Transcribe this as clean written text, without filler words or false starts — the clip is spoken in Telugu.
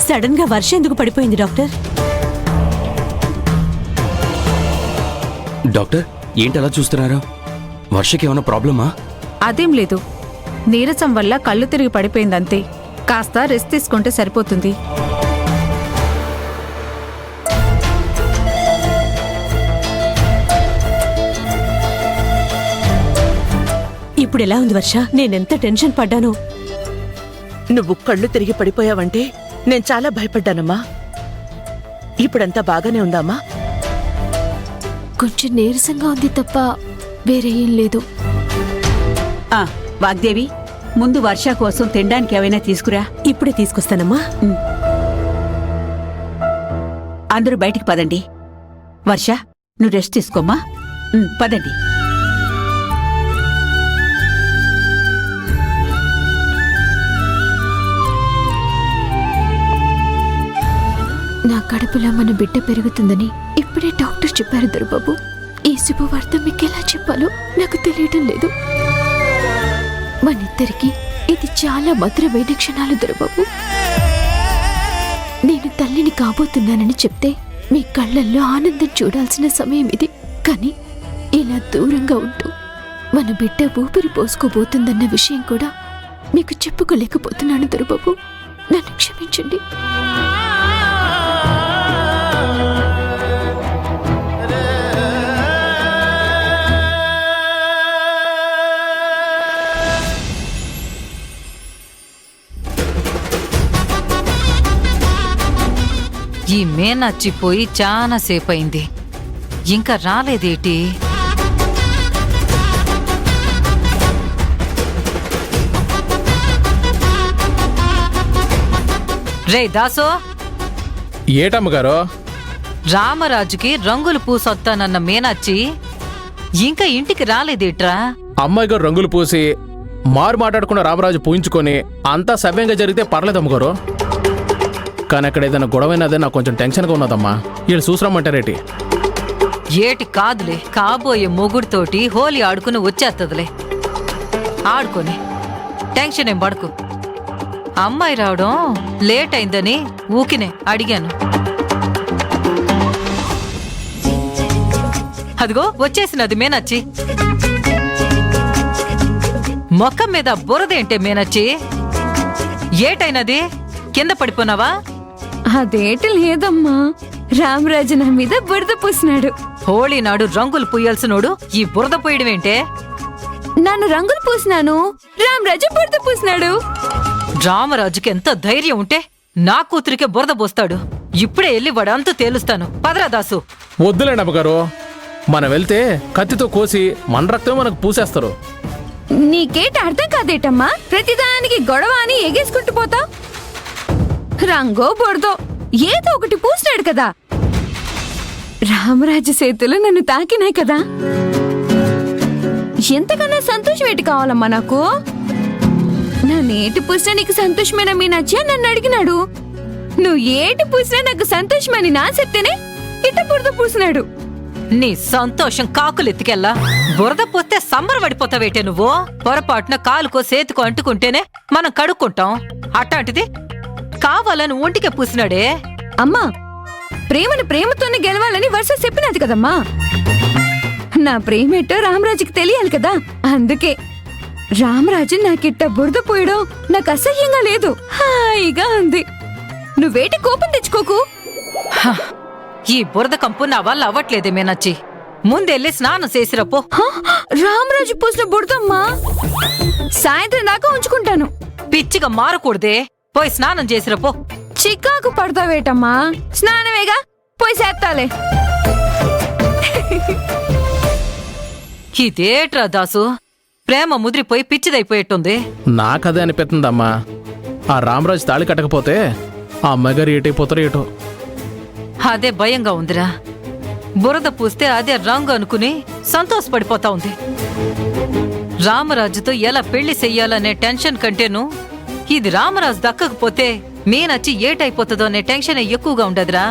సడన్ గా వర్షం ఎందుకు పడిపోయింది డాక్టర్? డాక్టర్ ఏంటి అలా చూస్తున్నారా? వర్షకేమైనా ప్రాబ్లమా? అదేం లేదు, నీరసం వల్ల కళ్ళు తిరిగి పడిపోయిందంతే. కాస్త రెస్ట్ తీసుకుంటే సరిపోతుంది. ఇప్పుడు ఎలా ఉంది వర్ష? నేనెంత టెన్షన్ పడ్డానో. నువ్వు కళ్ళు తిరిగి పడిపోయావంటే నేను చాలా భయపడ్డానమ్మా. ఇప్పుడంతా బాగానే ఉందామా? కొంచెం నీరసంగా ఉంది తప్ప వేరే ఏం లేదు. వాగ్దేవి, ముందు వర్ష కోసం తినడానికి ఏమైనా తీసుకురా. ఇప్పుడే తీసుకొస్తానమ్మా. అందరూ బయటికి పదండి. వర్ష, నువ్వు రెస్ట్ తీసుకోమ్మా. పదండి. నా కడుపులో మన బిడ్డ పెరుగుతుందని ఇప్పుడే డాక్టర్ చెప్పారు దొరబాబు. ఈ శుభవార్త మీకెలా చెప్పాలో నాకు తెలియటం లేదు. మనిద్దరికి ఇది చాలా మధురమైన క్షణాలు దొరబాబు. నేను తల్లిని కాబోతున్నానని చెప్తే మీ కళ్ళల్లో ఆనందం చూడాల్సిన సమయం ఇది. కానీ ఇలా దూరంగా ఉంటూ మన బిడ్డ ఊపిరి పోసుకోబోతుందన్న విషయం కూడా మీకు చెప్పుకోలేకపోతున్నాను దొరబాబు. నన్ను క్షమించండి. ఈ మేనచ్చిపోయి చాలా సేపయింది, ఇంకా రాలేదేటి? రే దాసో, ఏటమ్మగారో? రామరాజుకి రంగులు పూసొత్తానన్న మీనాచ్చి ఇంకా ఇంటికి రాలేదేట్రా? అమ్మాయి గారు రంగులు పూసి మారు మాట్లాడకుండా రామరాజు పూయించుకొని అంతా సవ్యంగా జరిగితే పర్లేదమ్మగారు. కానీ అక్కడ ఏదైనా గొడవైనదే నాకు కొంచెం టెన్షన్గా ఉన్నదమ్మా. వీళ్ళు చూసరమ్మంటారేటి? ఏటి కాదులే, కాబోయే మొగుడితోటి హోలీ ఆడుకుని వచ్చేత్తదిలే. ఆడుకొని టెన్షన్ ఏం పడుకు. అమ్మాయి రావడం లేట్ అయిందని ఊకినే అడిగాను. అదిగో వచ్చేసినది మేనచ్చి. మొక్కం మీద బురదేంటే మేనచ్చి? ఏటైనది? కింద పడిపోనావా? అదేటి లేదమ్మా, రామరాజు నా మీద బురద పూసినాడు. హోళీ నాడు రంగులు పూయాల్సినోడు ఈ బురద పూయడమేంటే? నన్ను రంగులు పూసినాను, రామరాజు బురద పూసినాడు. రామరాజుకి ఎంత ధైర్యం ఉంటే నా కూతురికే బురద పోస్తాడు. ఇప్పుడే వెళ్ళి వాడంతా తేలుస్తాను. పదరా దాసు. వద్దులేండి అమ్మగారు, మనం వెళ్తే కత్తితో కోసి మన రక్తం మనకు పూసేస్తారు. నీకేటి అర్థం కాదేటమ్మా? ప్రతిదానికి గొడవ అని ఎగేసుకుంటూ పోతా. రంగో బొరదో ఏదో ఒకటి పూసినాడు కదా. రామరాజు చేతులు నన్ను తాకినాయి కదా. ఎంతకన్నా సంతోషం ఏంటి కావాలమ్మా నాకు? నా నేటి పూసినా నీకు సంతోషమేనా మీనాచ్చి అని నన్ను అడిగినాడు. నువ్వు ఏటి పూసినా నాకు సంతోషమని నా చెప్తేనే ఇట్ట బురద పూసినాడు. నీ సంతోషం కాకులెత్తికెళ్ళా. బురద పోస్తే సంబరపడిపోతావేటే నువ్వు? పొరపాటున కాలుకో సేతుకో అంటుకుంటేనే మనం కడుక్కుంటాం. అట్లాంటిది కావాలని ఒంటికే పూసినాడే. అమ్మా, ప్రేమను ప్రేమతోనే గెలవాలని వరుస చెప్పినది కదమ్మా. నా ప్రేమేటో రామరాజుకి తెలియాలి కదా. అందుకే రామరాజు నాకిట్ట బురద పోయడం నాకు అసహ్యంగా లేదు, హాయిగా ఉంది. నువ్వేటి కోపం తెచ్చుకోకు. ఈ బురద కంపు నా వల్ల అవ్వట్లేదే మేనచ్చి. ముందెళ్ళి స్నానం చేసిరపో. రామరాజు పూసిన బురదమ్మా, సాయంత్రం దాకా ఉంచుకుంటాను. పిచ్చిగా మారకూడదే, పోయి స్నానం చేసిరపో. చిక్కాకు పడతావేటమ్మా, స్నానమేగా, పోయి చేస్తాలే. ఇదేట్రా దాసు, ప్రేమ ముదిరిపోయి పిచ్చిదైపోయేట్టుంది. నాకదే అనిపిస్తుందమ్మా. ఆ రామరాజు తాళి కట్టకపోతే ఆ అమ్మాయి గారు ఏటైపోతారో ఏటో. అదే భయంగా ఉందిరా. బురద పూస్తే అదే రంగు అనుకుని సంతోషపడిపోతా ఉంది. రామరాజుతో ఎలా పెళ్లి చెయ్యాలనే టెన్షన్ కంటేను ఇది రామరాజు దక్కకపోతే మీనచ్చి ఏటైపోతుందో అనే టెన్షన్ ఎక్కువగా ఉండదురా.